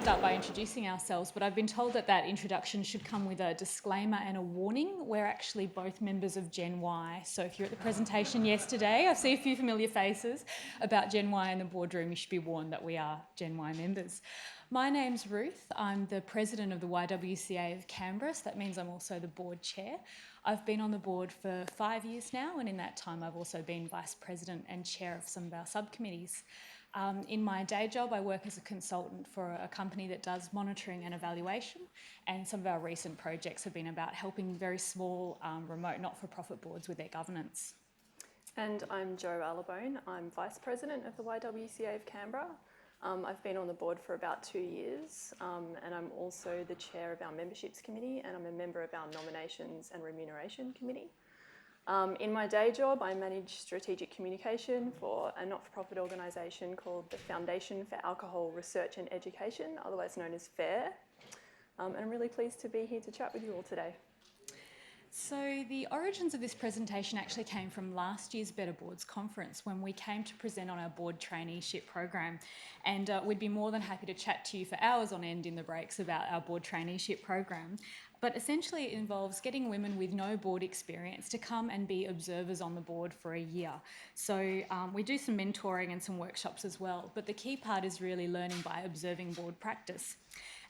start by introducing ourselves, but I've been told that that introduction should come with a disclaimer and a warning. We're actually both members of Gen Y, so if you're at the presentation yesterday, I see a few familiar faces about Gen Y in the boardroom, you should be warned that we are Gen Y members. My name's Ruth. I'm the president of the YWCA of Canberra, so that means I'm also the board chair. I've been on the board for 5 years now, and in that time I've also been vice president and chair of some of our subcommittees. In my day job, I work as a consultant for a company that does monitoring and evaluation, and some of our recent projects have been about helping very small, remote not-for-profit boards with their governance. And I'm Jo Allebone. I'm Vice President of the YWCA of Canberra. I've been on the board for about 2 years, and I'm also the chair of our memberships committee, and I'm a member of our nominations and remuneration committee. In my day job, I manage strategic communication for a not-for-profit organisation called the Foundation for Alcohol Research and Education, otherwise known as FAIR. And I'm really pleased to be here to chat with you all today. So the origins of this presentation actually came from last year's Better Boards conference when we came to present on our board traineeship program, and we'd be more than happy to chat to you for hours on end in the breaks about our board traineeship program. But essentially it involves getting women with no board experience to come and be observers on the board for a year. So we do some mentoring and some workshops as well, but the key part is really learning by observing board practice.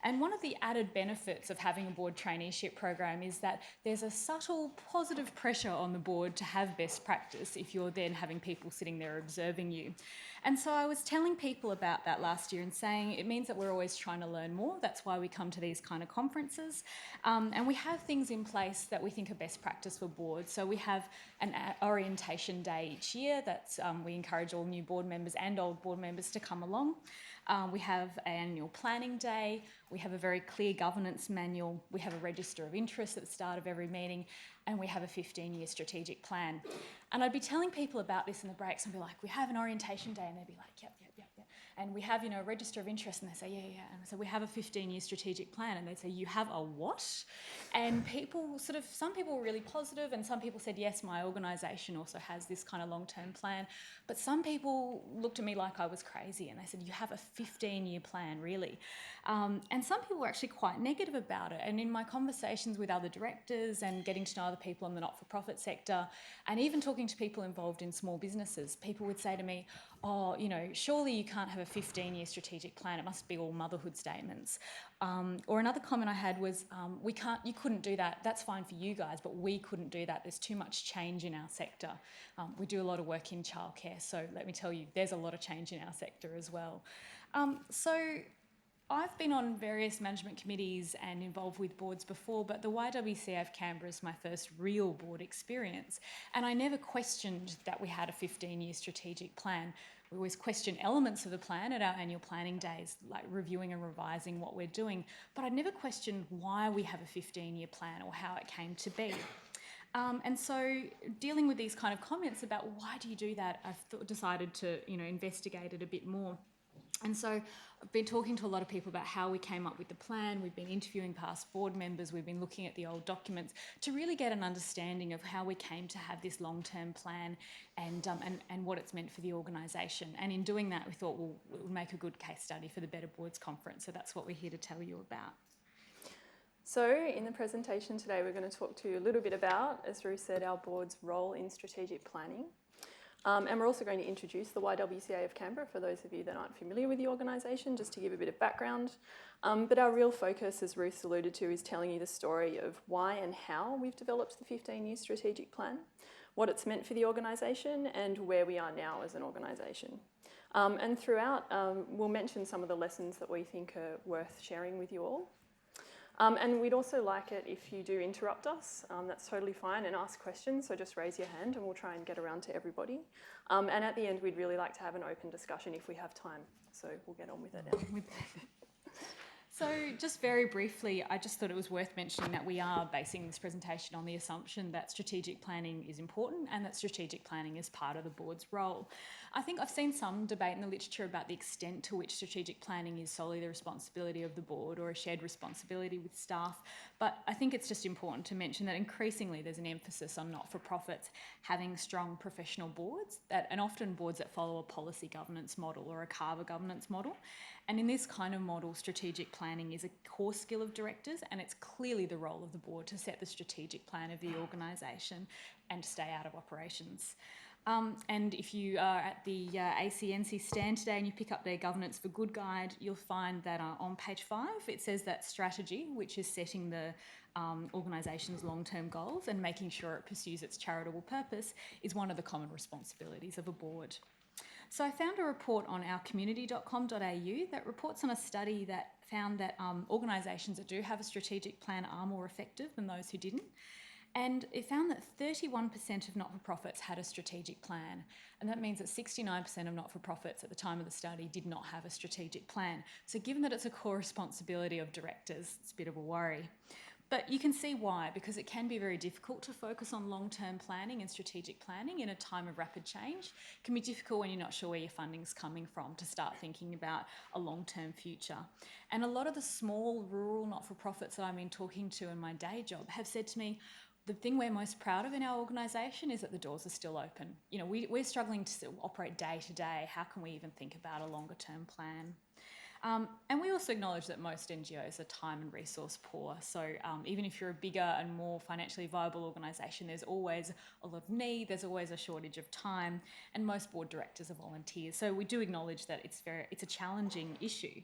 And one of the added benefits of having a board traineeship program is that there's a subtle positive pressure on the board to have best practice if you're then having people sitting there observing you. And so I was telling people about that last year and saying it means that we're always trying to learn more. That's why we come to these kind of conferences. And we have things in place that we think are best practice for boards. So we have an orientation day each year that we encourage all new board members and old board members to come along. We have an annual planning day. We have a very clear governance manual. We have a register of interest at the start of every meeting, and we have a 15-year strategic plan. And I'd be telling people about this in the breaks and be like, we have an orientation day, and they'd be like, yep. And we have, a register of interest, and they say, yeah. And so we have a 15-year strategic plan, and they'd say, you have a what? And some people were really positive, and some people said, yes, my organisation also has this kind of long-term plan. But some people looked at me like I was crazy, and they said, you have a 15-year plan, really? And some people were actually quite negative about it. And in my conversations with other directors and getting to know other people in the not-for-profit sector, and even talking to people involved in small businesses, people would say to me, oh, surely you can't have a 15-year strategic plan. It must be all motherhood statements. Or another comment I had was, you couldn't do that. That's fine for you guys, but we couldn't do that. There's too much change in our sector. We do a lot of work in childcare, so let me tell you, there's a lot of change in our sector as well. So I've been on various management committees and involved with boards before, but the YWCA of Canberra is my first real board experience. And I never questioned that we had a 15-year strategic plan. We always question elements of the plan at our annual planning days, like reviewing and revising what we're doing. But I'd never questioned why we have a 15-year plan or how it came to be. And so dealing with these kind of comments about why do you do that, I've decided to investigate it a bit more. And so I've been talking to a lot of people about how we came up with the plan. We've been interviewing past board members. We've been looking at the old documents to really get an understanding of how we came to have this long-term plan and what it's meant for the organisation. And in doing that, we thought, well, it would make a good case study for the Better Boards conference. So that's what we're here to tell you about. So in the presentation today, we're going to talk to you a little bit about, as Ruth said, our board's role in strategic planning. And we're also going to introduce the YWCA of Canberra for those of you that aren't familiar with the organisation, just to give a bit of background. But our real focus, as Ruth alluded to, is telling you the story of why and how we've developed the 15-year strategic plan, what it's meant for the organisation, and where we are now as an organisation. And throughout, we'll mention some of the lessons that we think are worth sharing with you all. And we'd also like it if you do interrupt us, that's totally fine, and ask questions, so just raise your hand and we'll try and get around to everybody. And at the end, we'd really like to have an open discussion if we have time, so we'll get on with it now. So just very briefly, I just thought it was worth mentioning that we are basing this presentation on the assumption that strategic planning is important and that strategic planning is part of the board's role. I think I've seen some debate in the literature about the extent to which strategic planning is solely the responsibility of the board or a shared responsibility with staff, but I think it's just important to mention that increasingly there's an emphasis on not-for-profits having strong professional boards, and often boards that follow a policy governance model or a Carver governance model. And in this kind of model, strategic planning is a core skill of directors, and it's clearly the role of the board to set the strategic plan of the organisation and to stay out of operations. And if you are at the ACNC stand today and you pick up their Governance for Good guide, you'll find that on page 5 it says that strategy, which is setting the organisation's long-term goals and making sure it pursues its charitable purpose, is one of the common responsibilities of a board. So I found a report on ourcommunity.com.au that reports on a study that found that organisations that do have a strategic plan are more effective than those who didn't. And it found that 31% of not-for-profits had a strategic plan. And that means that 69% of not-for-profits at the time of the study did not have a strategic plan. So given that it's a core responsibility of directors, it's a bit of a worry. But you can see why, because it can be very difficult to focus on long-term planning and strategic planning in a time of rapid change. It can be difficult when you're not sure where your funding's coming from to start thinking about a long-term future. And a lot of the small rural not-for-profits that I've been talking to in my day job have said to me, the thing we're most proud of in our organisation is that the doors are still open. You know, we're struggling to operate day to day. How can we even think about a longer term plan? And we also acknowledge that most NGOs are time and resource poor. So even if you're a bigger and more financially viable organisation, there's always a lot of need, there's always a shortage of time, and most board directors are volunteers. So we do acknowledge that it's a challenging issue.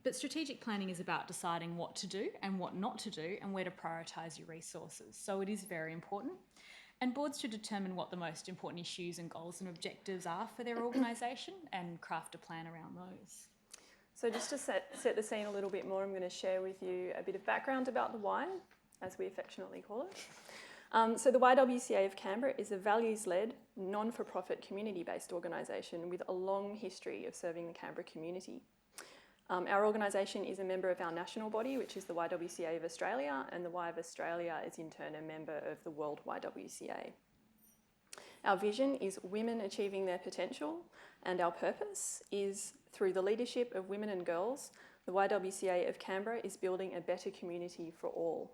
But strategic planning is about deciding what to do and what not to do and where to prioritise your resources. So it is very important. And boards should determine what the most important issues and goals and objectives are for their organisation and craft a plan around those. So just to set the scene a little bit more, I'm going to share with you a bit of background about the Y, as we affectionately call it. So the YWCA of Canberra is a values-led, non-for-profit, community-based organisation with a long history of serving the Canberra community. Our organisation is a member of our national body, which is the YWCA of Australia, and the Y of Australia is in turn a member of the World YWCA. Our vision is women achieving their potential, and our purpose is, through the leadership of women and girls, the YWCA of Canberra is building a better community for all.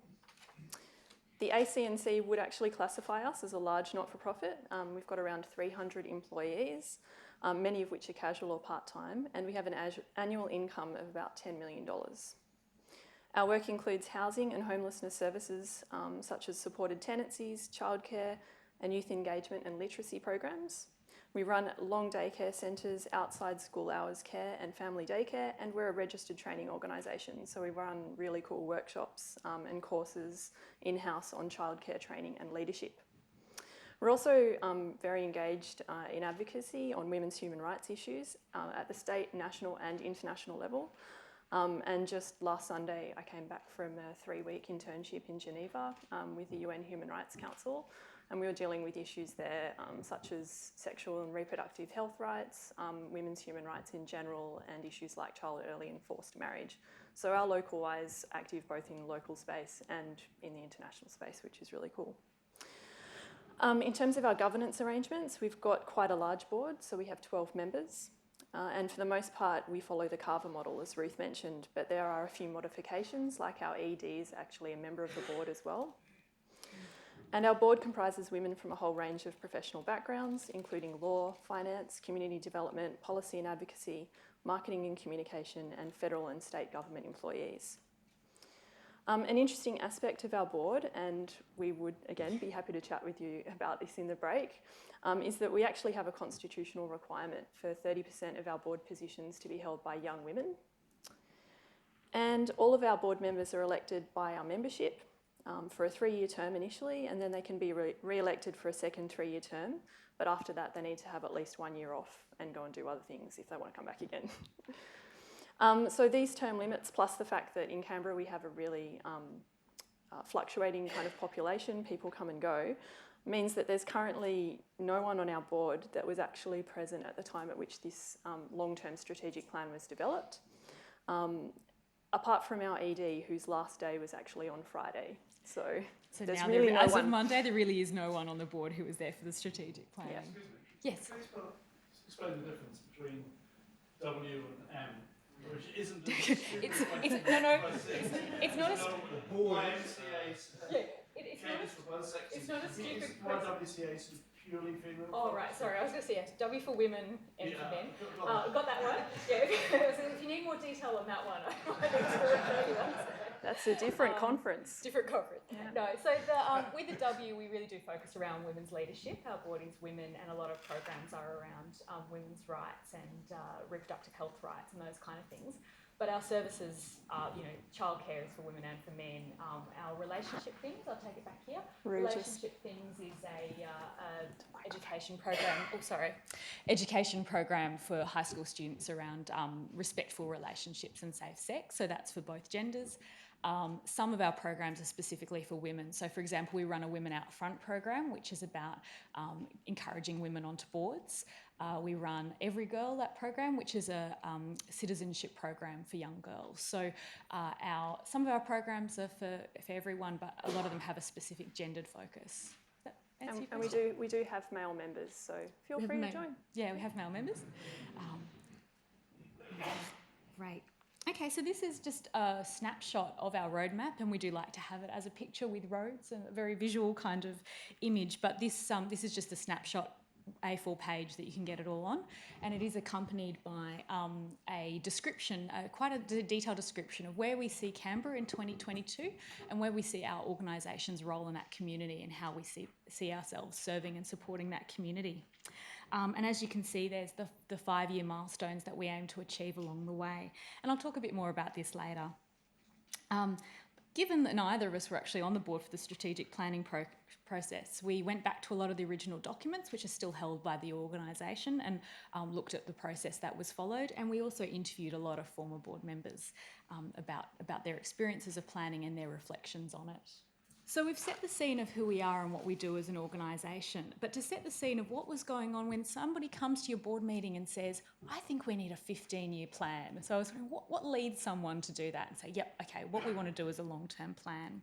The ACNC would actually classify us as a large not-for-profit. We've got around 300 employees, many of which are casual or part-time, and we have an annual income of about $10 million. Our work includes housing and homelessness services such as supported tenancies, childcare, and youth engagement and literacy programs. We run long daycare centres, outside school hours care and family daycare, and we're a registered training organisation, so we run really cool workshops and courses in-house on childcare training and leadership. We're also very engaged in advocacy on women's human rights issues at the state, national and international level. And just last Sunday, I came back from a 3-week internship in Geneva with the UN Human Rights Council, and we were dealing with issues there such as sexual and reproductive health rights, women's human rights in general, and issues like child early and forced marriage. So our local Y is active both in the local space and in the international space, which is really cool. In terms of our governance arrangements, we've got quite a large board, so we have 12 members. And for the most part, we follow the Carver model, as Ruth mentioned, but there are a few modifications, like our ED is actually a member of the board as well. And our board comprises women from a whole range of professional backgrounds, including law, finance, community development, policy and advocacy, marketing and communication, and federal and state government employees. An interesting aspect of our board, and we would again be happy to chat with you about this in the break, is that we actually have a constitutional requirement for 30% of our board positions to be held by young women. And all of our board members are elected by our membership for a 3-year term initially, and then they can be re-elected for a second 3-year term. But after that, they need to have at least 1 year off and go and do other things if they want to come back again. So these term limits, plus the fact that in Canberra we have a really fluctuating kind of population, people come and go, means that there's currently no one on our board that was actually present at the time at which this long-term strategic plan was developed, apart from our ED, whose last day was actually on Friday. So there's now really no as one. of Monday, there really is no one on the board who was there for the strategic plan. Yeah. Excuse me. Yes. Can you explain the difference between W and M, which isn't It's not a. YMCA. It's Canberra's for both sexes. it's not a I think stupid it's YWCA is purely female. Oh, right, sorry, I was going to say yes, W for women, M for men. Got Got that one? Yeah, so if you need more detail on that one, I might need to refer you on to that. That's a different conference. Different conference. Yeah. No, so with the W, we really do focus around women's leadership. Our board is women, and a lot of programs are around women's rights and reproductive health rights and those kind of things. But our services are, childcare is for women and for men. Our relationship things, I'll take it back here. Relationship things is a education program. Education program for high school students around respectful relationships and safe sex. So that's for both genders. Some of our programs are specifically for women. So, for example, we run a Women Out Front program, which is about encouraging women onto boards. We run Every Girl, that program, which is a citizenship program for young girls. So some of our programs are for everyone, but a lot of them have a specific gendered focus. And we do have male members, so feel free to join. Yeah, we have male members. Great. Okay, so this is just a snapshot of our roadmap, and we do like to have it as a picture with roads and a very visual kind of image. But this is just a snapshot A4 page that you can get it all on, and it is accompanied by a description, quite a detailed description of where we see Canberra in 2022 and where we see our organisation's role in that community and how we see ourselves serving and supporting that community. And as you can see, there's the 5-year milestones that we aim to achieve along the way. And I'll talk a bit more about this later. Given that neither of us were actually on the board for the strategic planning process, we went back to a lot of the original documents, which are still held by the organisation, and looked at the process that was followed. And we also interviewed a lot of former board members about their experiences of planning and their reflections on it. So we've set the scene of who we are and what we do as an organisation, but to set the scene of what was going on when somebody comes to your board meeting and says, I think we need a 15-year plan. So I was wondering, what leads someone to do that and say, yep, okay, what we want to do is a long-term plan.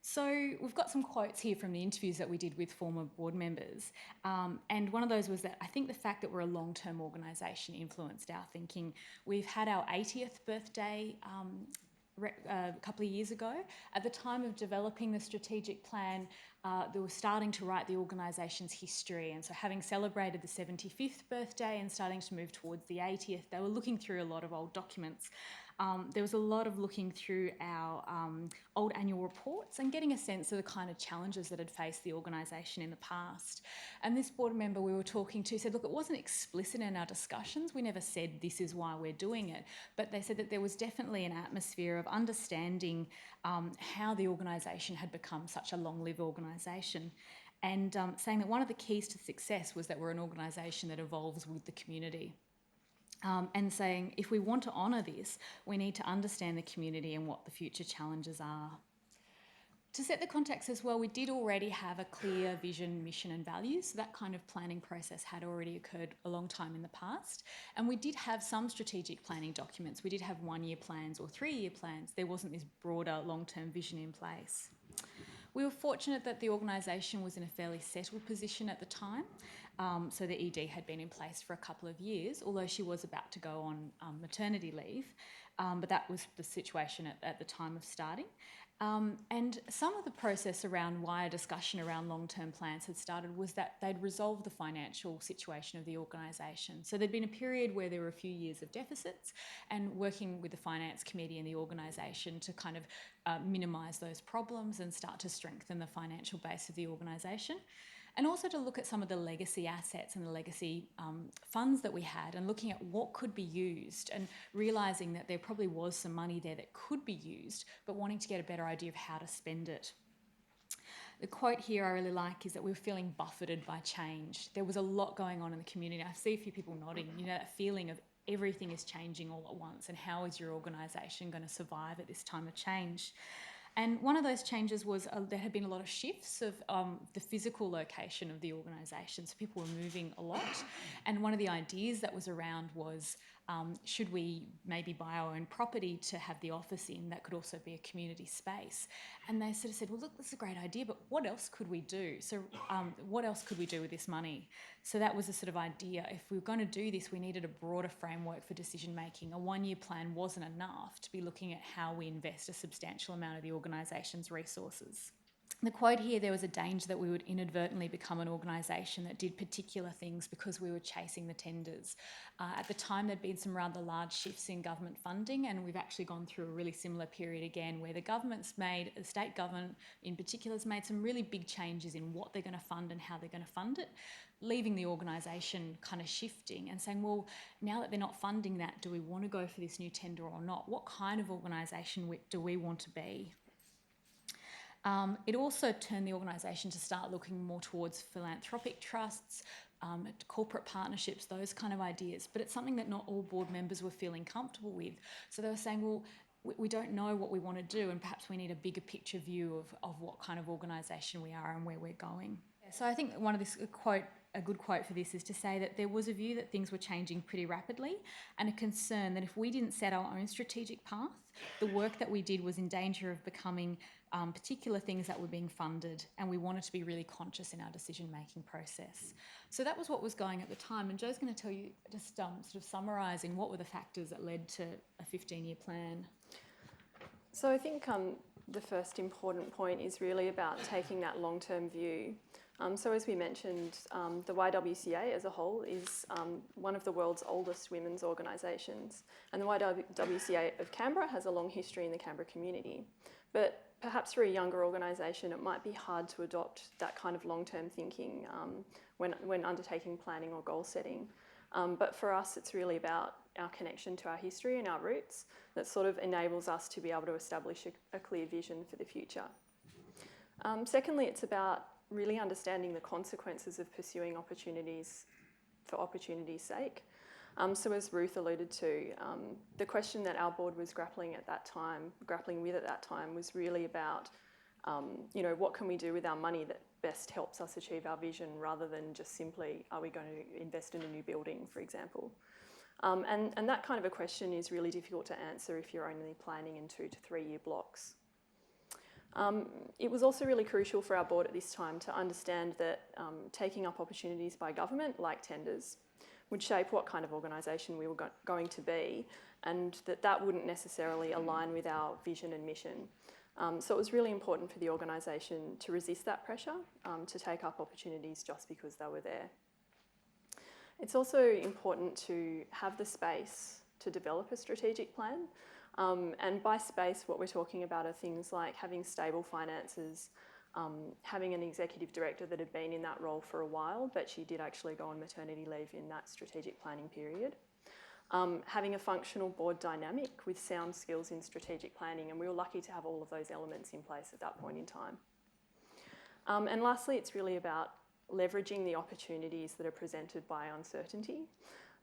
So we've got some quotes here from the interviews that we did with former board members. And one of those was that I think the fact that we're a long-term organisation influenced our thinking. We've had our 80th birthday a couple of years ago. At the time of developing the strategic plan, they were starting to write the organisation's history, and so having celebrated the 75th birthday and starting to move towards the 80th, they were looking through a lot of old documents. There was a lot of looking through our old annual reports and getting a sense of the kind of challenges that had faced the organisation in the past. And this board member we were talking to said, look, it wasn't explicit in our discussions. We never said this is why we're doing it. But they said that there was definitely an atmosphere of understanding how the organisation had become such a long-lived organisation. And saying that one of the keys to success was that we're an organisation that evolves with the community. And saying if we want to honour this, we need to understand the community and what the future challenges are. To set the context as well, we did already have a clear vision, mission and values. So that kind of planning process had already occurred a long time in the past. And we did have some strategic planning documents. We did have 1-year plans or 3-year plans. There wasn't this broader long-term vision in place. We were fortunate that the organisation was in a fairly settled position at the time. So the ED had been in place for a couple of years, although she was about to go on maternity leave. But that was the situation at the time of starting. And some of the process around why a discussion around long-term plans had started was that they'd resolved the financial situation of the organisation. So there'd been a period where there were a few years of deficits, and working with the finance committee and the organisation to kind of minimise those problems and start to strengthen the financial base of the organisation. And also to look at some of the legacy assets and the legacy funds that we had, and looking at what could be used, and realising that there probably was some money there that could be used, but wanting to get a better idea of how to spend it. The quote here I really like is that we were feeling buffeted by change. There was a lot going on in the community. I see a few people nodding, that feeling of everything is changing all at once, and how is your organisation going to survive at this time of change? And one of those changes was there had been a lot of shifts of the physical location of the organisation. So people were moving a lot. And one of the ideas that was around was, should we maybe buy our own property to have the office in that could also be a community space? And they sort of said, well, look, this is a great idea, but what else could we do? So what else could we do with this money? So that was a sort of idea. If we were going to do this, we needed a broader framework for decision making. A 1-year plan wasn't enough to be looking at how we invest a substantial amount of the organisation's resources. The quote here, there was a danger that we would inadvertently become an organisation that did particular things because we were chasing the tenders. At the time, there'd been some rather large shifts in government funding, and we've actually gone through a really similar period again where the state government in particular has made some really big changes in what they're going to fund and how they're going to fund it, leaving the organisation kind of shifting and saying, well, now that they're not funding that, do we want to go for this new tender or not? What kind of organisation do we want to be? It also turned the organisation to start looking more towards philanthropic trusts, corporate partnerships, those kind of ideas. But it's something that not all board members were feeling comfortable with. So they were saying, well, we don't know what we want to do, and perhaps we need a bigger picture view of what kind of organisation we are and where we're going. So I think a good quote for this is to say that there was a view that things were changing pretty rapidly, and a concern that if we didn't set our own strategic path, the work that we did was in danger of becoming particular things that were being funded, and we wanted to be really conscious in our decision-making process. So that was what was going at the time, and Jo's going to tell you, just sort of summarising what were the factors that led to a 15-year plan. So I think the first important point is really about taking that long-term view. So as we mentioned, the YWCA as a whole is one of the world's oldest women's organisations, and the YWCA of Canberra has a long history in the Canberra community. But perhaps for a younger organisation, it might be hard to adopt that kind of long-term thinking when undertaking planning or goal setting. But for us, it's really about our connection to our history and our roots that sort of enables us to be able to establish a clear vision for the future. Secondly, it's about really understanding the consequences of pursuing opportunities for opportunity's sake. So as Ruth alluded to, the question that our board was grappling with at that time was really about, what can we do with our money that best helps us achieve our vision, rather than just simply, are we going to invest in a new building, for example? And that kind of a question is really difficult to answer if you're only planning in 2 to 3 year blocks. It was also really crucial for our board at this time to understand that taking up opportunities by government, like tenders, would shape what kind of organisation we were going to be, and that wouldn't necessarily align with our vision and mission. So it was really important for the organisation to resist that pressure, to take up opportunities just because they were there. It's also important to have the space to develop a strategic plan. And by space, what we're talking about are things like having stable finances, having an executive director that had been in that role for a while, but she did actually go on maternity leave in that strategic planning period. Having a functional board dynamic with sound skills in strategic planning, and we were lucky to have all of those elements in place at that point in time. And lastly, it's really about leveraging the opportunities that are presented by uncertainty.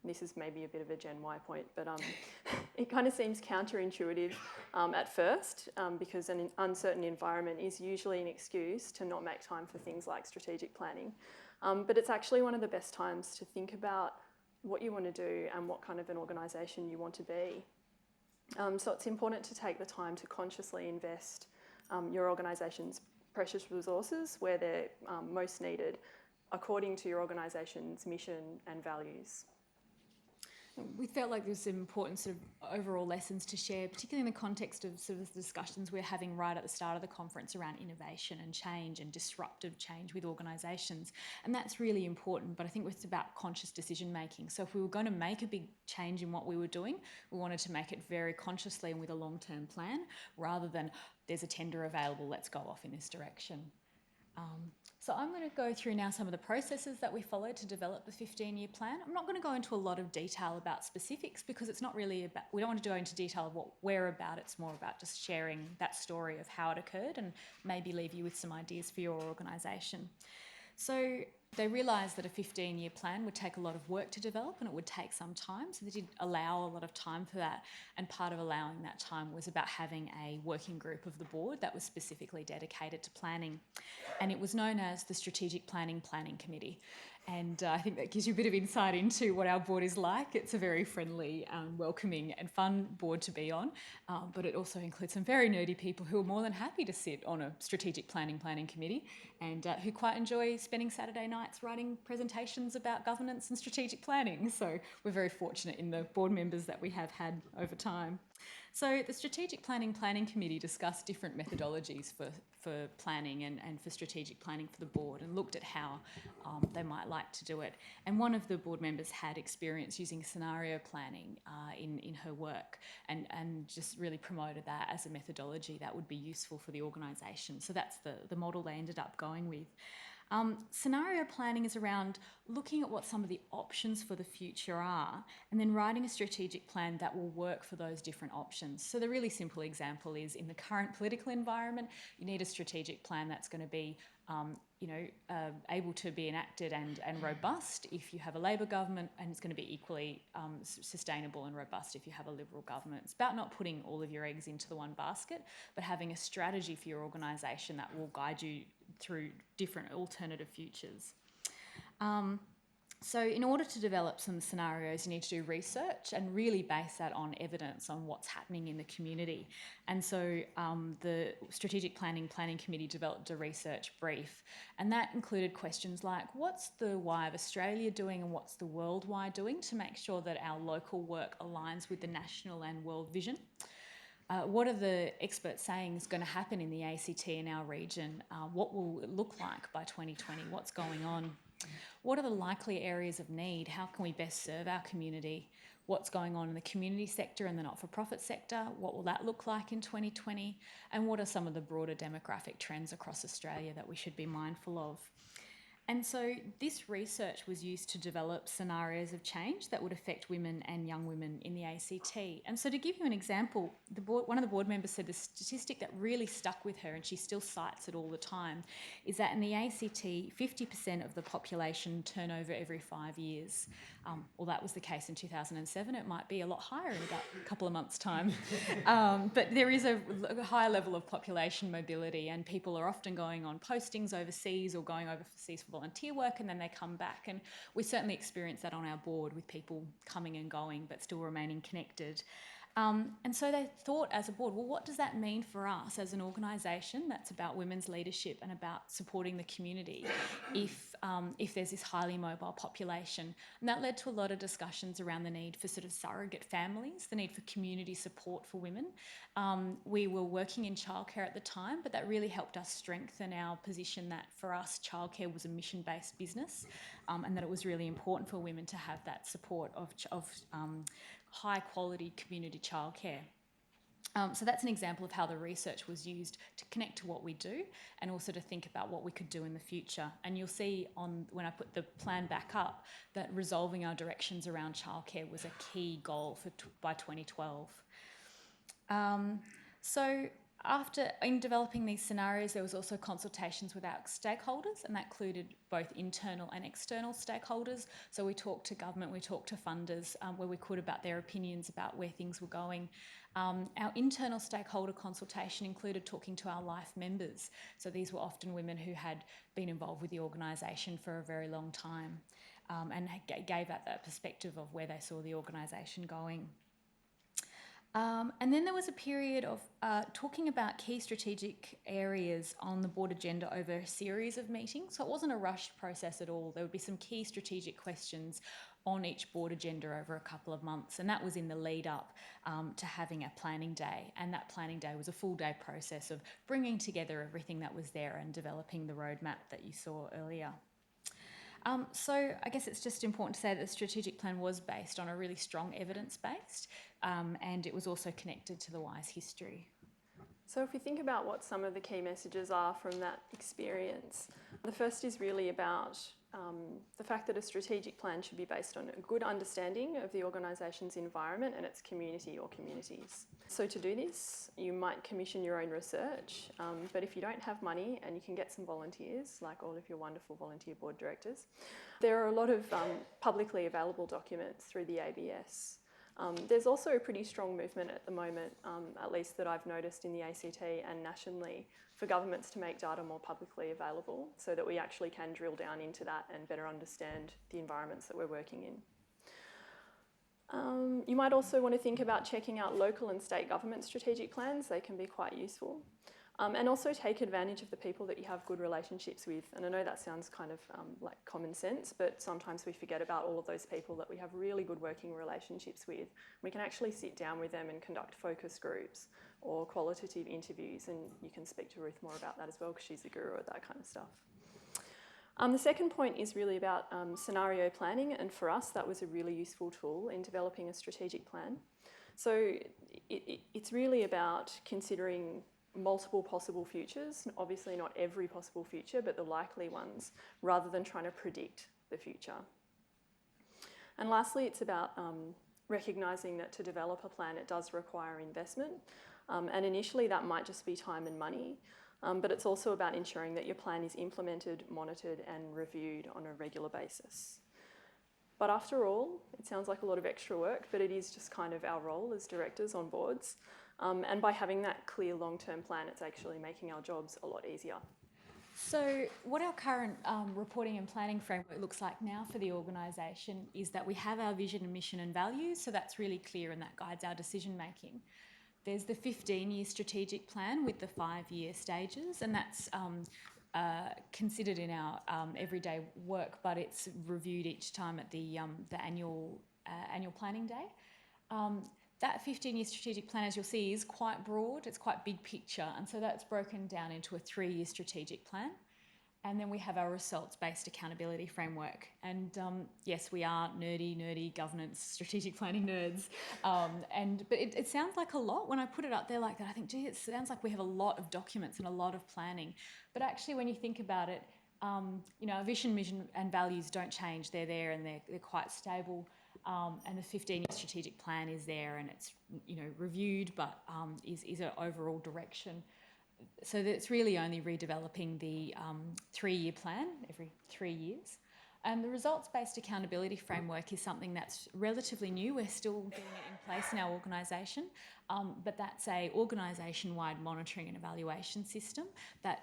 This is maybe a bit of a Gen Y point, but it kind of seems counterintuitive at first, because an uncertain environment is usually an excuse to not make time for things like strategic planning. But it's actually one of the best times to think about what you want to do and what kind of an organisation you want to be. So it's important to take the time to consciously invest your organisation's precious resources where they're most needed, according to your organisation's mission and values. We felt like there was some important sort of overall lessons to share, particularly in the context of sort of the discussions we're having right at the start of the conference around innovation and change and disruptive change with organisations. And that's really important, but I think it's about conscious decision making. So if we were going to make a big change in what we were doing, we wanted to make it very consciously and with a long-term plan, rather than there's a tender available, let's go off in this direction. So I'm going to go through now some of the processes that we followed to develop the 15-year plan. I'm not going to go into a lot of detail about specifics because it's not really about, we don't want to go into detail of what we're about, it's more about just sharing that story of how it occurred and maybe leave you with some ideas for your organisation. So they realised that a 15-year plan would take a lot of work to develop and it would take some time, so they did allow a lot of time for that, and part of allowing that time was about having a working group of the board that was specifically dedicated to planning, and it was known as the Strategic Planning Committee. And I think that gives you a bit of insight into what our board is like. It's a very friendly, welcoming and fun board to be on, but it also includes some very nerdy people who are more than happy to sit on a strategic planning committee and who quite enjoy spending Saturday nights writing presentations about governance and strategic planning. So we're very fortunate in the board members that we have had over time. So the Strategic Planning Committee discussed different methodologies for planning and for strategic planning for the board, and looked at how they might like to do it. And one of the board members had experience using scenario planning in her work, and just really promoted that as a methodology that would be useful for the organisation. So that's the model they ended up going with. Scenario planning is around looking at what some of the options for the future are, and then writing a strategic plan that will work for those different options. So the really simple example is, in the current political environment, you need a strategic plan that's going to be able to be enacted and robust if you have a Labor government, and it's going to be equally sustainable and robust if you have a Liberal government. It's about not putting all of your eggs into the one basket, but having a strategy for your organisation that will guide you through different alternative futures. So in order to develop some scenarios, you need to do research and really base that on evidence on what's happening in the community. And so the Strategic Planning Committee developed a research brief, and that included questions like, what's the why of Australia doing and what's the world why doing, to make sure that our local work aligns with the national and world vision. What are the experts saying is going to happen in the ACT in our region? What will it look like by 2020? What's going on? What are the likely areas of need? How can we best serve our community? What's going on in the community sector and the not-for-profit sector? What will that look like in 2020? And what are some of the broader demographic trends across Australia that we should be mindful of? And so this research was used to develop scenarios of change that would affect women and young women in the ACT. And so to give you an example, one of the board members said the statistic that really stuck with her, and she still cites it all the time, is that in the ACT, 50% of the population turn over every 5 years. Well, that was the case in 2007. It might be a lot higher in about a couple of months' time. But there is a high level of population mobility, and people are often going on postings overseas or going overseas for volunteer work, and then they come back. And we certainly experience that on our board, with people coming and going but still remaining connected. And so they thought as a board, well, what does that mean for us as an organisation that's about women's leadership and about supporting the community if there's this highly mobile population? And that led to a lot of discussions around the need for sort of surrogate families, the need for community support for women. We were working in childcare at the time, but that really helped us strengthen our position that for us, childcare was a mission-based business, and that it was really important for women to have that support of high-quality community childcare. So that's an example of how the research was used to connect to what we do, and also to think about what we could do in the future. And you'll see when I put the plan back up that resolving our directions around childcare was a key goal by 2012. So in developing these scenarios, there was also consultations with our stakeholders, and that included both internal and external stakeholders. So we talked to government, we talked to funders where we could about their opinions about where things were going. Our internal stakeholder consultation included talking to our life members. So these were often women who had been involved with the organisation for a very long time, and gave that perspective of where they saw the organisation going. And then there was a period of talking about key strategic areas on the board agenda over a series of meetings. So it wasn't a rushed process at all. There would be some key strategic questions on each board agenda over a couple of months, and that was in the lead up to having a planning day. And that planning day was a full day process of bringing together everything that was there and developing the roadmap that you saw earlier. So I guess it's just important to say that the strategic plan was based on a really strong evidence base, and it was also connected to the WISE history. So if we think about what some of the key messages are from that experience, the first is really about the fact that a strategic plan should be based on a good understanding of the organisation's environment and its community or communities. So to do this, you might commission your own research, but if you don't have money and you can get some volunteers, like all of your wonderful volunteer board directors, there are a lot of publicly available documents through the ABS. There's also a pretty strong movement at the moment, at least that I've noticed in the ACT and nationally, for governments to make data more publicly available so that we actually can drill down into that and better understand the environments that we're working in. You might also want to think about checking out local and state government strategic plans. They can be quite useful. And also take advantage of the people that you have good relationships with. And I know that sounds kind of like common sense, but sometimes we forget about all of those people that we have really good working relationships with. We can actually sit down with them and conduct focus groups or qualitative interviews, and you can speak to Ruth more about that as well because she's the guru at that kind of stuff. The second point is really about scenario planning, and for us that was a really useful tool in developing a strategic plan. So it's really about considering multiple possible futures, obviously not every possible future, but the likely ones, rather than trying to predict the future. And lastly, it's about recognising that to develop a plan, it does require investment. And initially that might just be time and money, but it's also about ensuring that your plan is implemented, monitored and reviewed on a regular basis. But after all, it sounds like a lot of extra work, but it is just kind of our role as directors on boards. And by having that clear long-term plan, it's actually making our jobs a lot easier. So what our current reporting and planning framework looks like now for the organisation is that we have our vision, mission and values, so that's really clear and that guides our decision making. There's the 15-year strategic plan with the 5-year stages, and that's considered in our everyday work, but it's reviewed each time at the annual planning day. That 15-year strategic plan, as you'll see, is quite broad. It's quite big picture, and so that's broken down into a 3-year strategic plan. And then we have our results-based accountability framework. And yes, we are nerdy governance, strategic planning nerds. But it sounds like a lot when I put it up there like that. I think, gee, it sounds like we have a lot of documents and a lot of planning. But actually, when you think about it, our vision, mission, and values don't change. They're there and they're quite stable. And the 15-year strategic plan is there and it's reviewed, but is an overall direction. So it's really only redeveloping the 3-year plan every 3 years. And the results-based accountability framework is something that's relatively new. We're still getting it in place in our organisation, but that's a organisation-wide monitoring and evaluation system that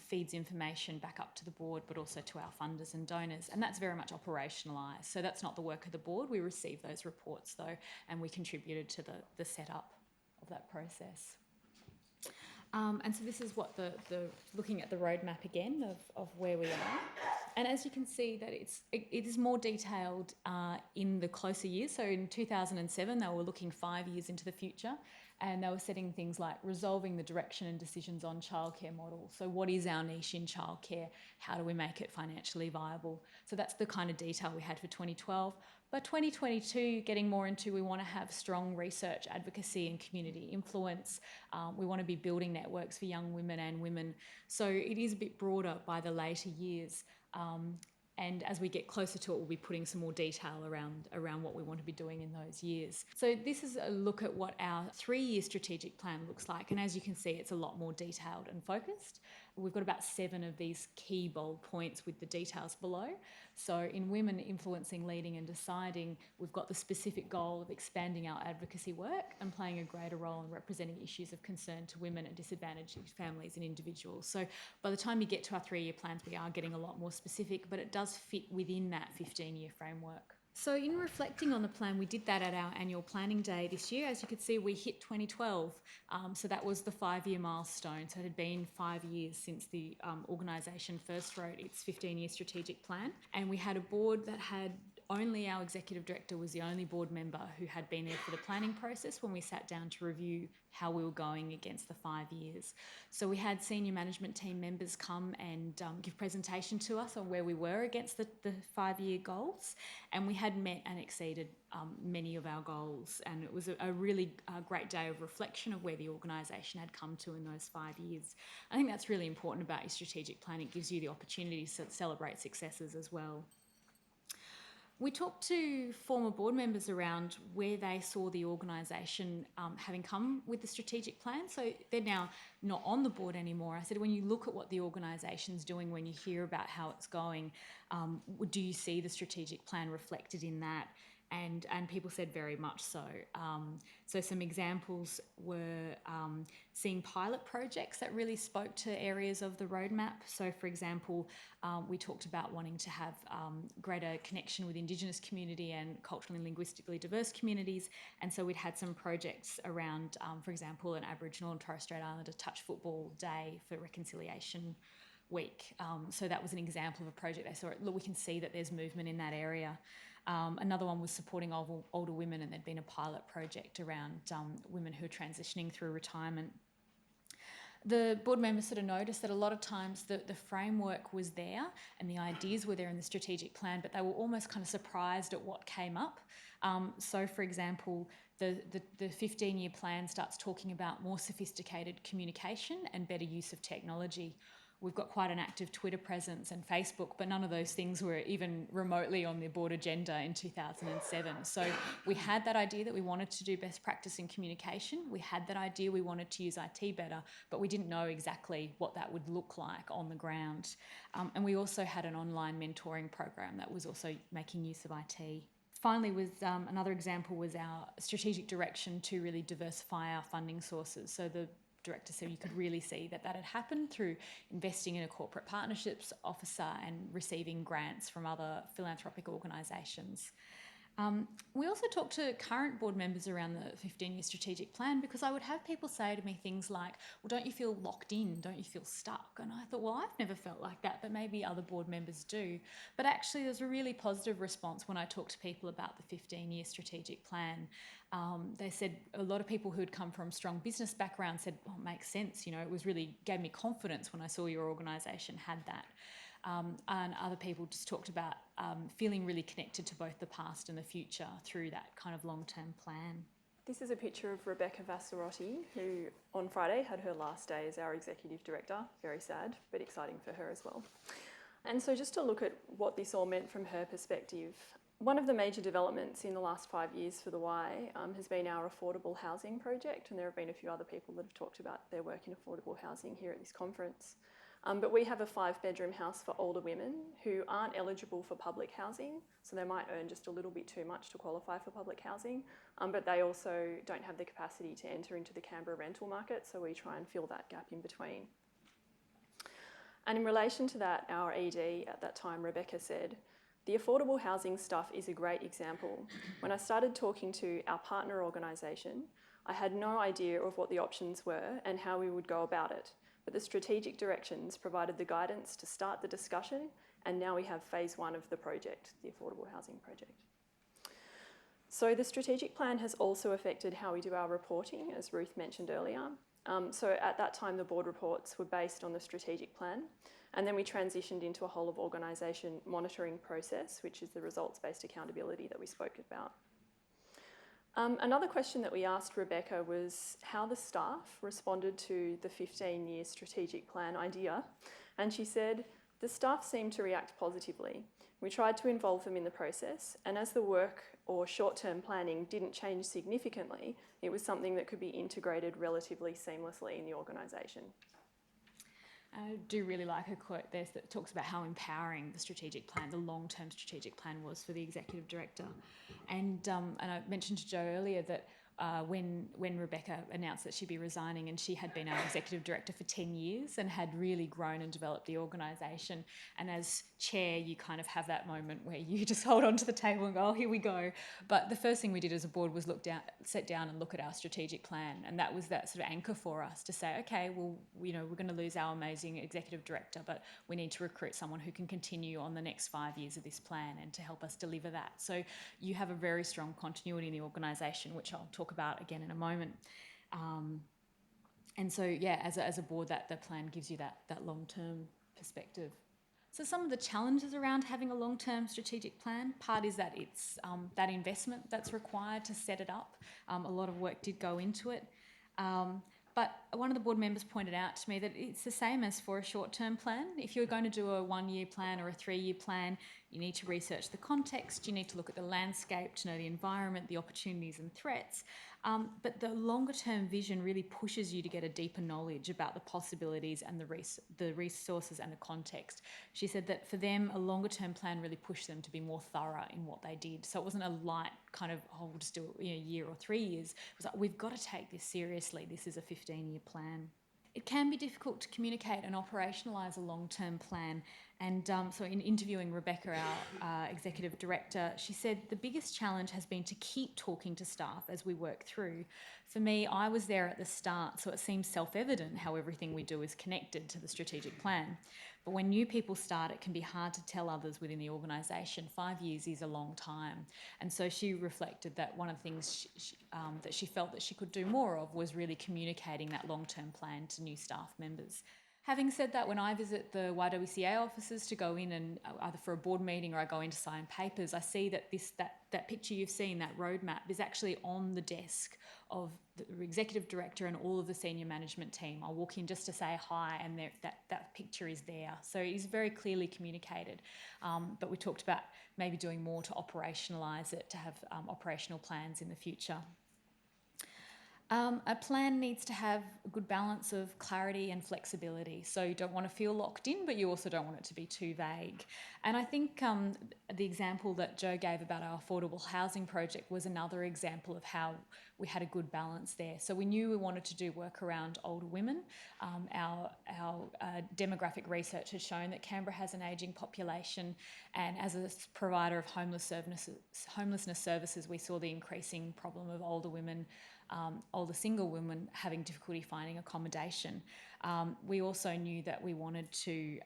feeds information back up to the board, but also to our funders and donors. And that's very much operationalised. So that's not the work of the board. We receive those reports though, and we contributed to the setup of that process. And so this is what the looking at the roadmap again of where we are. And as you can see that it is more detailed in the closer years. So in 2007, they were looking 5 years into the future, and they were setting things like resolving the direction and decisions on childcare model. So what is our niche in childcare? How do we make it financially viable? So that's the kind of detail we had for 2012. By 2022, getting more into, we want to have strong research, advocacy and community influence. We want to be building networks for young women and women. So it is a bit broader by the later years. And as we get closer to it, we'll be putting some more detail around what we want to be doing in those years. So this is a look at what our 3-year strategic plan looks like. And as you can see, it's a lot more detailed and focused. We've got about 7 of these key bold points with the details below. So in women influencing, leading and deciding, we've got the specific goal of expanding our advocacy work and playing a greater role in representing issues of concern to women and disadvantaged families and individuals. So by the time you get to our 3-year plans, we are getting a lot more specific, but it does fit within that 15-year framework. So in reflecting on the plan, we did that at our annual planning day this year. As you could see, we hit 2012. So that was the 5-year milestone. So it had been 5 years since the organisation first wrote its 15-year strategic plan. And we had a board that had only our executive director was the only board member who had been there for the planning process when we sat down to review how we were going against the 5 years. So we had senior management team members come and give presentation to us on where we were against the 5-year goals, and we had met and exceeded many of our goals, and it was a really great day of reflection of where the organisation had come to in those 5 years. I think that's really important about your strategic plan. It gives you the opportunity to celebrate successes as well. We talked to former board members around where they saw the organisation having come with the strategic plan. So they're now not on the board anymore. I said, when you look at what the organisation's doing, when you hear about how it's going, do you see the strategic plan reflected in that? and people said very much so. So some examples were seeing pilot projects that really spoke to areas of the roadmap. So for example, we talked about wanting to have greater connection with Indigenous community and culturally and linguistically diverse communities. And so we'd had some projects around, for example, an Aboriginal and Torres Strait Islander touch football day for Reconciliation Week. So that was an example of a project they saw. Look, we can see that there's movement in that area. Another one was supporting older women, and there'd been a pilot project around women who are transitioning through retirement. The board members sort of noticed that a lot of times the framework was there and the ideas were there in the strategic plan, but they were almost kind of surprised at what came up. So, for example, the 15-year plan starts talking about more sophisticated communication and better use of technology. We've got quite an active Twitter presence and Facebook, but none of those things were even remotely on the board agenda in 2007. So we had that idea that we wanted to do best practice in communication. We had that idea we wanted to use IT better, but we didn't know exactly what that would look like on the ground. And we also had an online mentoring program that was also making use of IT. Finally, another example was our strategic direction to really diversify our funding sources. So the director said you could really see that had happened through investing in a corporate partnerships officer and receiving grants from other philanthropic organisations. We also talked to current board members around the 15-year strategic plan, because I would have people say to me things like, well, don't you feel locked in? Don't you feel stuck? And I thought, well, I've never felt like that, but maybe other board members do. But actually, there's a really positive response when I talk to people about the 15-year strategic plan. They said a lot of people who had come from strong business backgrounds said, well, it makes sense. You know, it was really gave me confidence when I saw your organisation had that. And other people just talked about feeling really connected to both the past and the future through that kind of long-term plan. This is a picture of Rebecca Vassarotti, who on Friday had her last day as our Executive Director. Very sad, but exciting for her as well. And so just to look at what this all meant from her perspective, one of the major developments in the last 5 years for the Y has been our affordable housing project, and there have been a few other people that have talked about their work in affordable housing here at this conference. But we have a 5-bedroom house for older women who aren't eligible for public housing, so they might earn just a little bit too much to qualify for public housing, but they also don't have the capacity to enter into the Canberra rental market, so we try and fill that gap in between. And in relation to that, our ED at that time, Rebecca, said, the affordable housing stuff is a great example. When I started talking to our partner organisation, I had no idea of what the options were and how we would go about it. But the strategic directions provided the guidance to start the discussion, and now we have phase 1 of the project, the affordable housing project. So the strategic plan has also affected how we do our reporting, as Ruth mentioned earlier. So at that time, the board reports were based on the strategic plan, and then we transitioned into a whole of organisation monitoring process, which is the results-based accountability that we spoke about. Another question that we asked Rebecca was how the staff responded to the 15-year strategic plan idea, and she said, the staff seemed to react positively. We tried to involve them in the process, and as the work or short-term planning didn't change significantly, it was something that could be integrated relatively seamlessly in the organisation. I do really like a quote there that talks about how empowering the strategic plan, the long-term strategic plan was for the executive director. And I mentioned to Jo earlier that when Rebecca announced that she'd be resigning, and she had been our executive director for 10 years and had really grown and developed the organisation. And as chair, you kind of have that moment where you just hold onto the table and go, oh, here we go. But the first thing we did as a board was sit down and look at our strategic plan. And that was that sort of anchor for us to say, okay, well, you know, we're going to lose our amazing executive director, but we need to recruit someone who can continue on the next 5 years of this plan and to help us deliver that. So you have a very strong continuity in the organisation, which I'll talk about again in a moment. And so, yeah, as a board, that the plan gives you that long-term perspective. So some of the challenges around having a long-term strategic plan, part is that it's that investment that's required to set it up. A lot of work did go into it. But one of the board members pointed out to me that it's the same as for a short-term plan. If you're going to do a 1-year plan or a 3-year plan, you need to research the context, you need to look at the landscape to know the environment, the opportunities and threats. But the longer term vision really pushes you to get a deeper knowledge about the possibilities and the resources and the context. She said that for them, a longer term plan really pushed them to be more thorough in what they did. So it wasn't a light kind of, oh, we'll just do it in a year or 3 years. It was like, we've got to take this seriously. This is a 15-year plan. It can be difficult to communicate and operationalise a long-term plan. And so in interviewing Rebecca, our executive director, she said the biggest challenge has been to keep talking to staff as we work through. For me, I was there at the start, so it seems self-evident how everything we do is connected to the strategic plan. But when new people start, it can be hard to tell others within the organisation. 5 years is a long time. And so she reflected that one of the things that she felt that she could do more of was really communicating that long-term plan to new staff members. Having said that, when I visit the YWCA offices to go in and either for a board meeting or I go in to sign papers, I see that that picture you've seen, that roadmap, is actually on the desk of the executive director and all of the senior management team. I'll walk in just to say hi, and that picture is there. So it is very clearly communicated. But we talked about maybe doing more to operationalise it, to have operational plans in the future. A plan needs to have a good balance of clarity and flexibility. So you don't want to feel locked in, but you also don't want it to be too vague. And I think the example that Joe gave about our affordable housing project was another example of how we had a good balance there. So we knew we wanted to do work around older women. Our demographic research has shown that Canberra has an ageing population, and as a provider of homelessness services, we saw the increasing problem of older women, older single women having difficulty finding accommodation. We also knew that we wanted to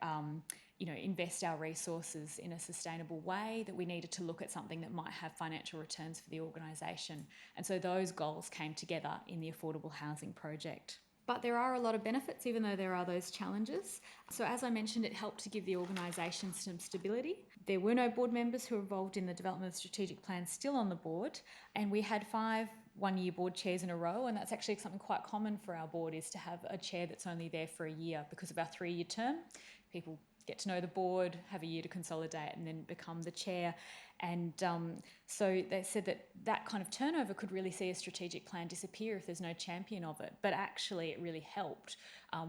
invest our resources in a sustainable way, that we needed to look at something that might have financial returns for the organisation. And so those goals came together in the affordable housing project. But there are a lot of benefits, even though there are those challenges. So as I mentioned, it helped to give the organisation some stability. There were no board members who were involved in the development of the strategic plan still on the board, and we had 5 one-year board chairs in a row, and that's actually something quite common for our board, is to have a chair that's only there for a year because of our 3-year term. People get to know the board, have a year to consolidate, and then become the chair. And so they said that kind of turnover could really see a strategic plan disappear if there's no champion of it. But actually it really helped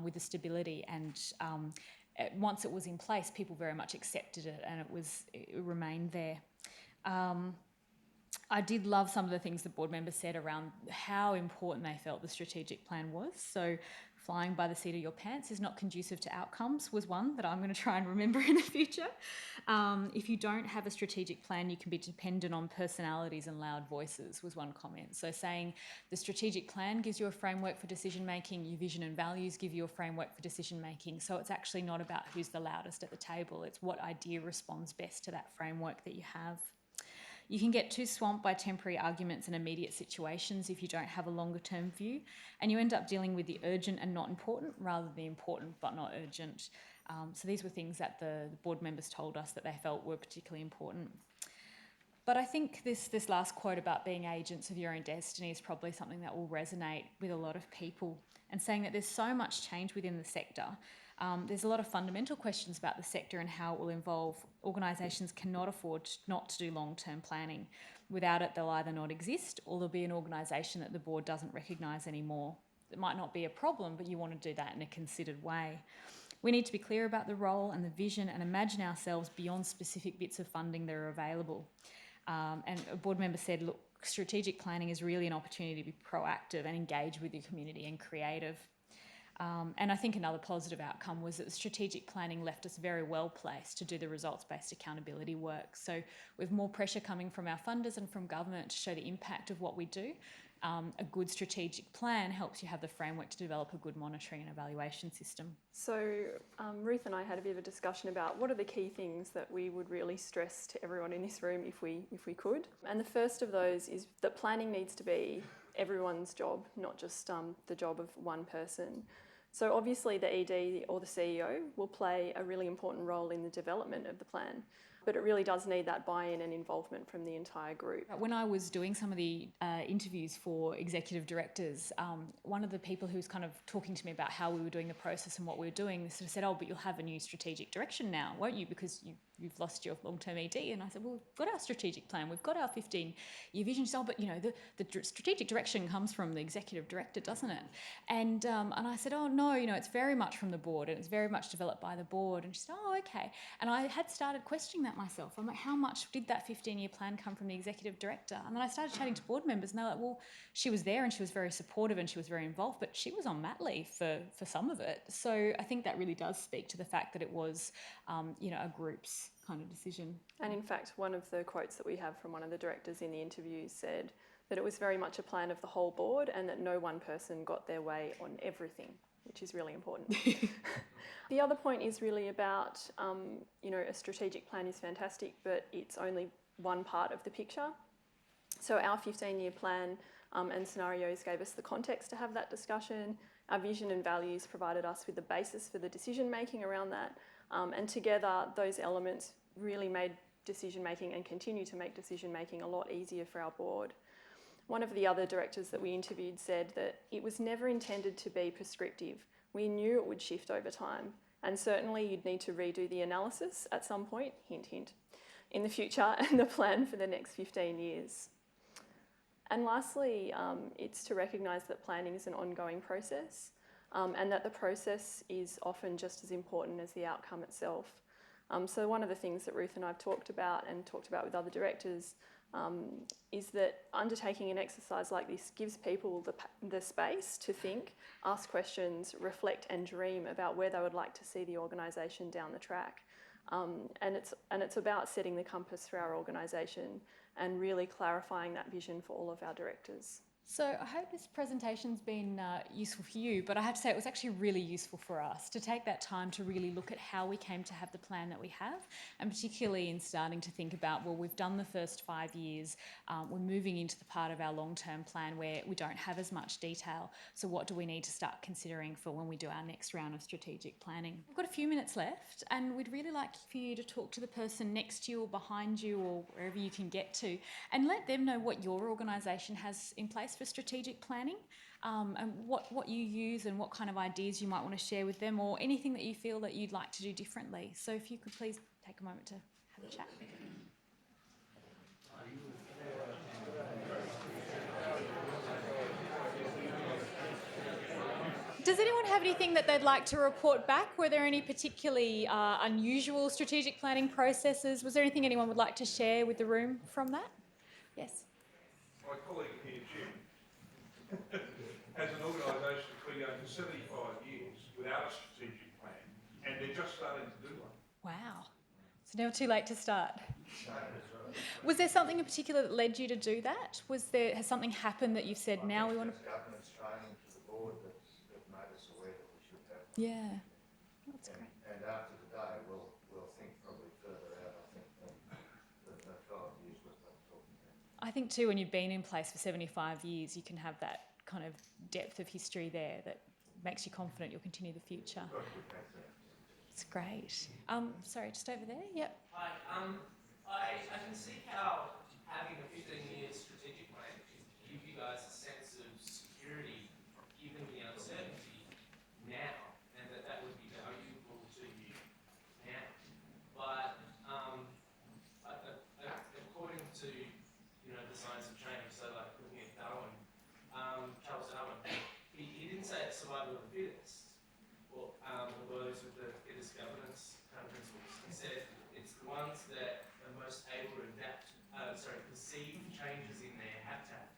with the stability, and once it was in place, people very much accepted it, and it remained there. I did love some of the things the board members said around how important they felt the strategic plan was. So flying by the seat of your pants is not conducive to outcomes was one that I'm going to try and remember in the future. If you don't have a strategic plan, you can be dependent on personalities and loud voices was one comment. So saying the strategic plan gives you a framework for decision making, your vision and values give you a framework for decision making. So it's actually not about who's the loudest at the table. It's what idea responds best to that framework that you have. You can get too swamped by temporary arguments and immediate situations if you don't have a longer term view, and you end up dealing with the urgent and not important rather than the important but not urgent. So these were things that the board members told us that they felt were particularly important. But I think this last quote about being agents of your own destiny is probably something that will resonate with a lot of people, and saying that there's so much change within the sector. There's a lot of fundamental questions about the sector and how it will evolve. Organisations cannot afford not to do long-term planning. Without it, they'll either not exist, or there'll be an organisation that the board doesn't recognise anymore. It might not be a problem, but you want to do that in a considered way. We need to be clear about the role and the vision and imagine ourselves beyond specific bits of funding that are available. And a board member said, look, strategic planning is really an opportunity to be proactive and engage with your community and creative. And I think another positive outcome was that the strategic planning left us very well placed to do the results-based accountability work. So with more pressure coming from our funders and from government to show the impact of what we do, a good strategic plan helps you have the framework to develop a good monitoring and evaluation system. So Ruth and I had a bit of a discussion about what are the key things that we would really stress to everyone in this room if we could. And the first of those is that planning needs to be everyone's job, not just the job of one person. So obviously the ED or the CEO will play a really important role in the development of the plan, but it really does need that buy-in and involvement from the entire group. When I was doing some of the interviews for executive directors, one of the people who was kind of talking to me about how we were doing the process and what we were doing sort of said, oh, but you'll have a new strategic direction now, won't you? Because you've lost your long-term ED. And I said, well, we've got our strategic plan, we've got our 15-year vision. She said, oh, but the strategic direction comes from the executive director, doesn't it? And I said, oh no, it's very much from the board, and it's very much developed by the board. And she said, oh, okay. And I had started questioning that myself. I'm like, how much did that 15-year plan come from the executive director? And then I started chatting to board members, and they're like, well, she was there and she was very supportive and she was very involved, but she was on mat leave for some of it. So I think that really does speak to the fact that it was, a group's kind of decision. And in fact, one of the quotes that we have from one of the directors in the interview said that it was very much a plan of the whole board and that no one person got their way on everything, which is really important. The other point is really about, a strategic plan is fantastic, but it's only one part of the picture. So our 15-year plan and scenarios gave us the context to have that discussion. Our vision and values provided us with the basis for the decision making around that. And together, those elements really made decision making and continue to make decision making a lot easier for our board. One of the other directors that we interviewed said that it was never intended to be prescriptive. We knew it would shift over time, and certainly you'd need to redo the analysis at some point, hint, hint, in the future and the plan for the next 15 years. And lastly, it's to recognise that planning is an ongoing process, and that the process is often just as important as the outcome itself. So one of the things that Ruth and I have talked about with other directors is that undertaking an exercise like this gives people the space to think, ask questions, reflect and dream about where they would like to see the organisation down the track. And it's about setting the compass for our organisation and really clarifying that vision for all of our directors. So I hope this presentation's been useful for you, but I have to say it was actually really useful for us to take that time to really look at how we came to have the plan that we have, and particularly in starting to think about, well, we've done the first 5 years, we're moving into the part of our long-term plan where we don't have as much detail, so what do we need to start considering for when we do our next round of strategic planning? We've got a few minutes left, and we'd really like for you to talk to the person next to you or behind you or wherever you can get to, and let them know what your organisation has in place for strategic planning, and what you use and what kind of ideas you might want to share with them, or anything that you feel that you'd like to do differently. So if you could please take a moment to have a chat. Does anyone have anything that they'd like to report back? Were there any particularly unusual strategic planning processes? Was there anything anyone would like to share with the room from that? Yes. My colleague here, Jim, has an organisation that's been going for 75 years without a strategic plan, and they're just starting to do one. Wow. It's never too late to start. Was there something in particular that led you to do that? Has something happened that you've said now we want to... Governance training to the board that made us aware that we should have. Yeah, that's great. And after today, we'll think probably further out, I think, than the 12 years we've been talking about. I think too, when you've been in place for 75 years, you can have that kind of depth of history there that makes you confident you'll continue the future. It's great. Sorry, just over there. Yep. Hi. I can see how having a 15-year strategic plan can give you guys a sense of security given the uncertainty now, and that would be valuable to you now. But according to the science of change, so like looking at Darwin, Charles Darwin, he didn't say it's survival of the fittest, or those with the fittest governance kind of principles. He said it's the ones that are most able to perceive changes in their habitat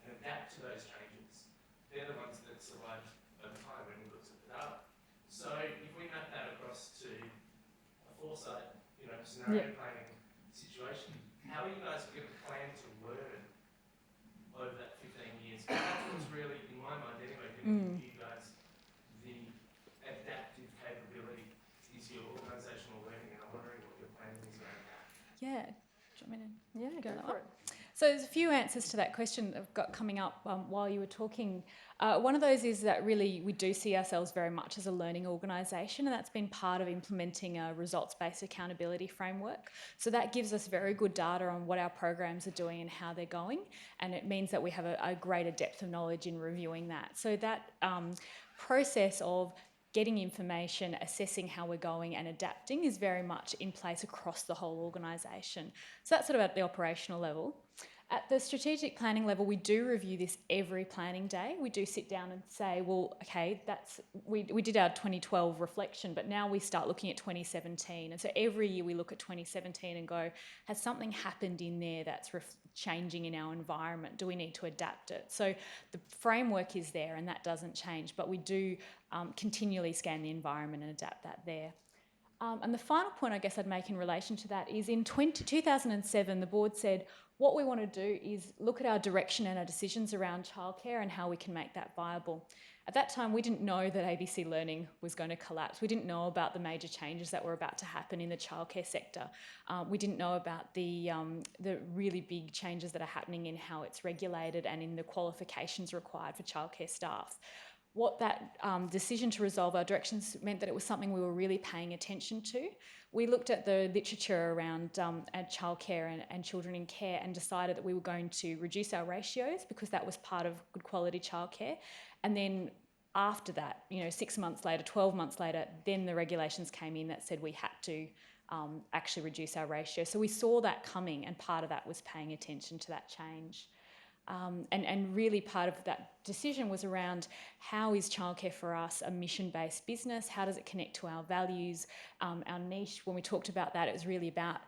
and adapt to those changes. They're the ones that survive over time when he looks at the data. So if we map that across to a foresight, scenario planning situation, how are you guys going to plan to learn over that 15 years? Because that's what's really, in my mind anyway, going to give you guys the adaptive capability is your organisational learning, and I'm wondering what your planning is around that. Yeah. Do you want me to Go that for one? it. So there's a few answers to that question that I've got coming up while you were talking. One of those is that really we do see ourselves very much as a learning organisation, and that's been part of implementing a results-based accountability framework. So that gives us very good data on what our programs are doing and how they're going, and it means that we have a greater depth of knowledge in reviewing that. So that process of getting information, assessing how we're going and adapting is very much in place across the whole organisation. So that's sort of at the operational level. At the strategic planning level, we do review this every planning day. We do sit down and say, well, okay, we did our 2012 reflection, but now we start looking at 2017. And so every year we look at 2017 and go, has something happened in there that's changing in our environment? Do we need to adapt it? So the framework is there and that doesn't change, but we do continually scan the environment and adapt that there. And the final point I guess I'd make in relation to that is in 2007, the board said, what we want to do is look at our direction and our decisions around childcare and how we can make that viable. At that time, we didn't know that ABC Learning was going to collapse. We didn't know about the major changes that were about to happen in the childcare sector. We didn't know about the really big changes that are happening in how it's regulated and in the qualifications required for childcare staff. What that decision to resolve our directions meant that it was something we were really paying attention to. We looked at the literature around childcare and children in care and decided that we were going to reduce our ratios because that was part of good quality childcare. And then after that, 6 months later, 12 months later, then the regulations came in that said we had to actually reduce our ratio. So we saw that coming, and part of that was paying attention to that change. And really part of that decision was around how is childcare for us a mission-based business? How does it connect to our values? Our niche, when we talked about that, it was really about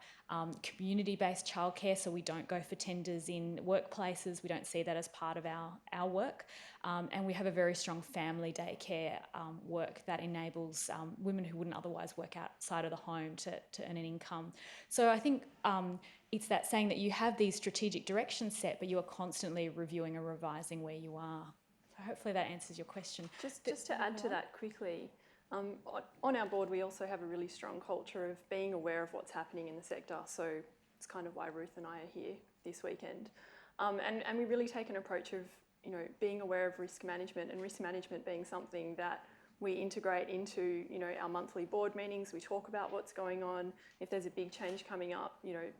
community-based childcare, so we don't go for tenders in workplaces. We don't see that as part of our work. And we have a very strong family daycare work that enables women who wouldn't otherwise work outside of the home to earn an income. So I think it's that saying that you have these strategic directions set, but you are constantly reviewing and revising where you are. So hopefully that answers your question. Just to add to that quickly, on our board we also have a really strong culture of being aware of what's happening in the sector. So it's kind of why Ruth and I are here this weekend. And we really take an approach of being aware of risk management, and risk management being something that we integrate into our monthly board meetings. We talk about what's going on. If there's a big change coming up,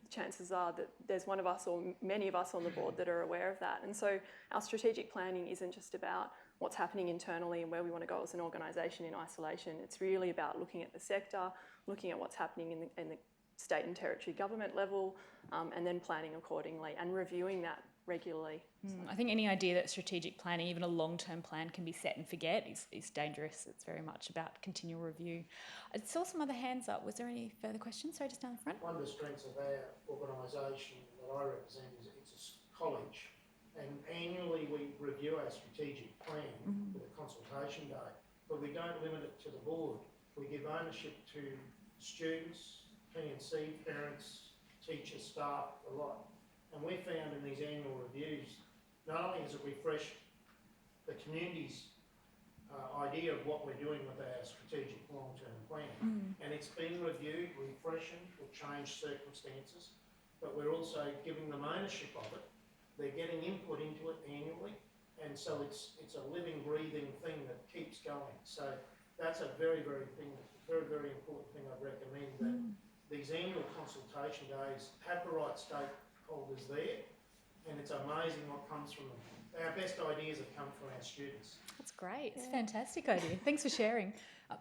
chances are that there's one of us or many of us on the board that are aware of that. And so our strategic planning isn't just about what's happening internally and where we want to go as an organisation in isolation. It's really about looking at the sector, looking at what's happening in the state and territory government level, and then planning accordingly and reviewing that regularly. I think any idea that strategic planning, even a long-term plan, can be set and forget is dangerous. It's very much about continual review. I saw some other hands up. Was there any further questions? Sorry, just down the front. One of the strengths of our organisation that I represent is it's a college, and annually we review our strategic plan with a consultation day, but we don't limit it to the board. We give ownership to students, P&C, parents, teachers, staff, a lot. And we found in these annual reviews, not only has it refreshed the community's idea of what we're doing with our strategic long-term plan, and it's been reviewed, refreshened, with changed circumstances, but we're also giving them ownership of it. They're getting input into it annually, and so it's a living, breathing thing that keeps going. So that's a very, very important thing I'd recommend, that these annual consultation days have the right stakeholders there, and it's amazing what comes from them. Our best ideas have come from our students. That's great. It's a fantastic idea. Thanks for sharing.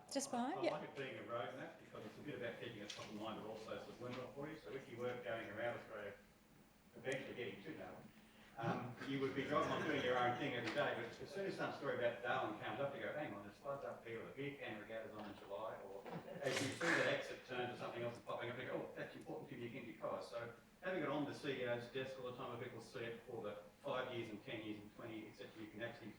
Just behind, I like it being a roadmap because it's a bit about keeping us top of mind, but also subliminal for you. So if you were going around Australia, eventually getting to Darwin, you would be going on doing your own thing every day. But as soon as some story about Darwin comes up, you go, hang on, there's floods up here, or the beer can regatta's on in July, or as you see that exit turn to something else popping up, you go, oh, that's important to you because. So having it on the CEO's desk all the time, people see it for the 5 years and 10 years and 20 years, etc. You can actually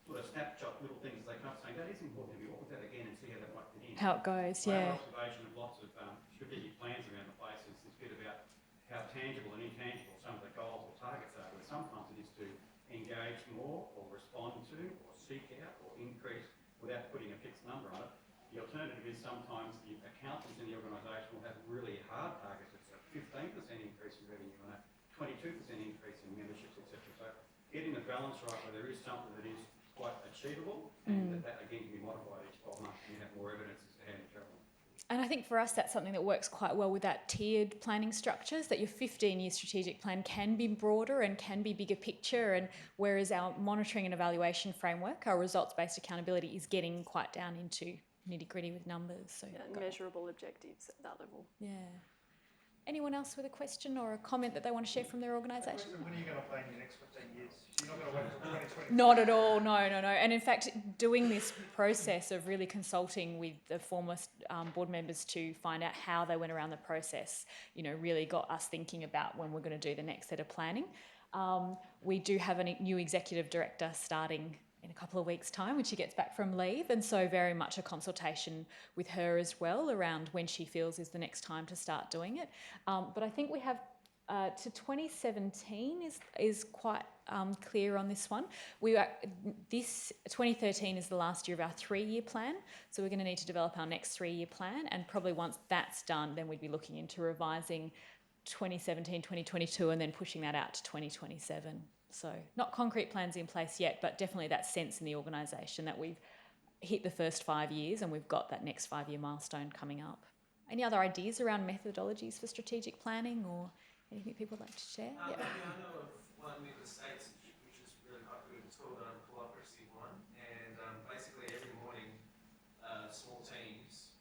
sort of snapshot little things as they come up, saying that is important to me. What was that again, and see how that might fit in. how it goes, My yeah. observation of lots of strategic plans around the place is this bit about how tangible and intangible some of the goals or targets are. But sometimes it is to engage more, or respond to, or seek out, or increase without putting a fixed number on it. The alternative is sometimes the accountants in the organisation will have really hard targets. It's a 15% increase in revenue and a 22% increase in memberships, etc. So getting the balance right where there is something that is quite achievable and that again can be modified each 12 months and you have more evidence as to how you travel. And I think for us, that's something that works quite well with that tiered planning structures, that your 15-year strategic plan can be broader and can be bigger picture, and whereas our monitoring and evaluation framework, our results-based accountability, is getting quite down into nitty-gritty with numbers. So Yeah, and measurable objectives at that level. yeah. Anyone else with a question or a comment that they want to share from their organisation? When are you going to plan your next 15 years? You're not going to wait until 2020? Not at all, no. And in fact, doing this process of really consulting with the former board members to find out how they went around the process, really got us thinking about when we're going to do the next set of planning. We do have a new executive director starting in a couple of weeks' time when she gets back from leave, and so very much a consultation with her as well around when she feels is the next time to start doing it. But I think we have to 2017 is quite clear on this one. This 2013 is the last year of our 3-year plan, so we're going to need to develop our next 3-year plan, and probably once that's done, then we'd be looking into revising 2017, 2022, and then pushing that out to 2027. So not concrete plans in place yet, but definitely that sense in the organisation that we've hit the first 5 years and we've got that next 5-year milestone coming up. Any other ideas around methodologies for strategic planning or anything people would like to share? Yeah, I know of one in the States which is really quite good. It's called Collaborative One, and basically every morning small teams,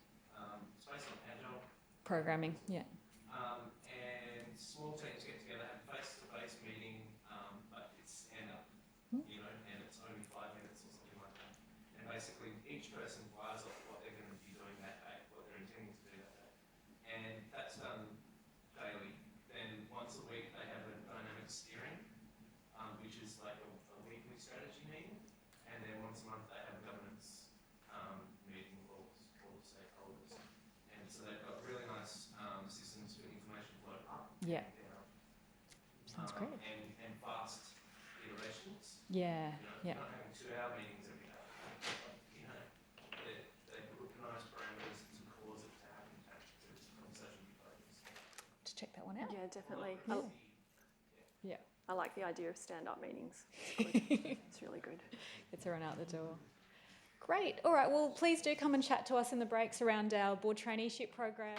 it's based on agile Programming, yeah. And small teams get together, have a face-to-face meeting, but it's stand-up, and it's only 5 minutes or something like that. And basically each person fires off what they're going to be doing that day, what they're intending to do that day. And that's done daily. Then once a week they have a dynamic steering, which is like a weekly strategy meeting. And then once a month they have a governance meeting with all the stakeholders. And so they've got really nice systems for information flow up Yeah. and down. Sounds great. And fast iterations. Yeah, You're yeah. not having 2-hour meetings every day. They put nice parameters to cause it to happen, to this conversation be focused. To check that one out. Yeah, definitely. Yeah. I like the idea of stand-up meetings. It's good. It's really good. Gets everyone out the door. Great. All right. Well, please do come and chat to us in the breaks around our board traineeship program.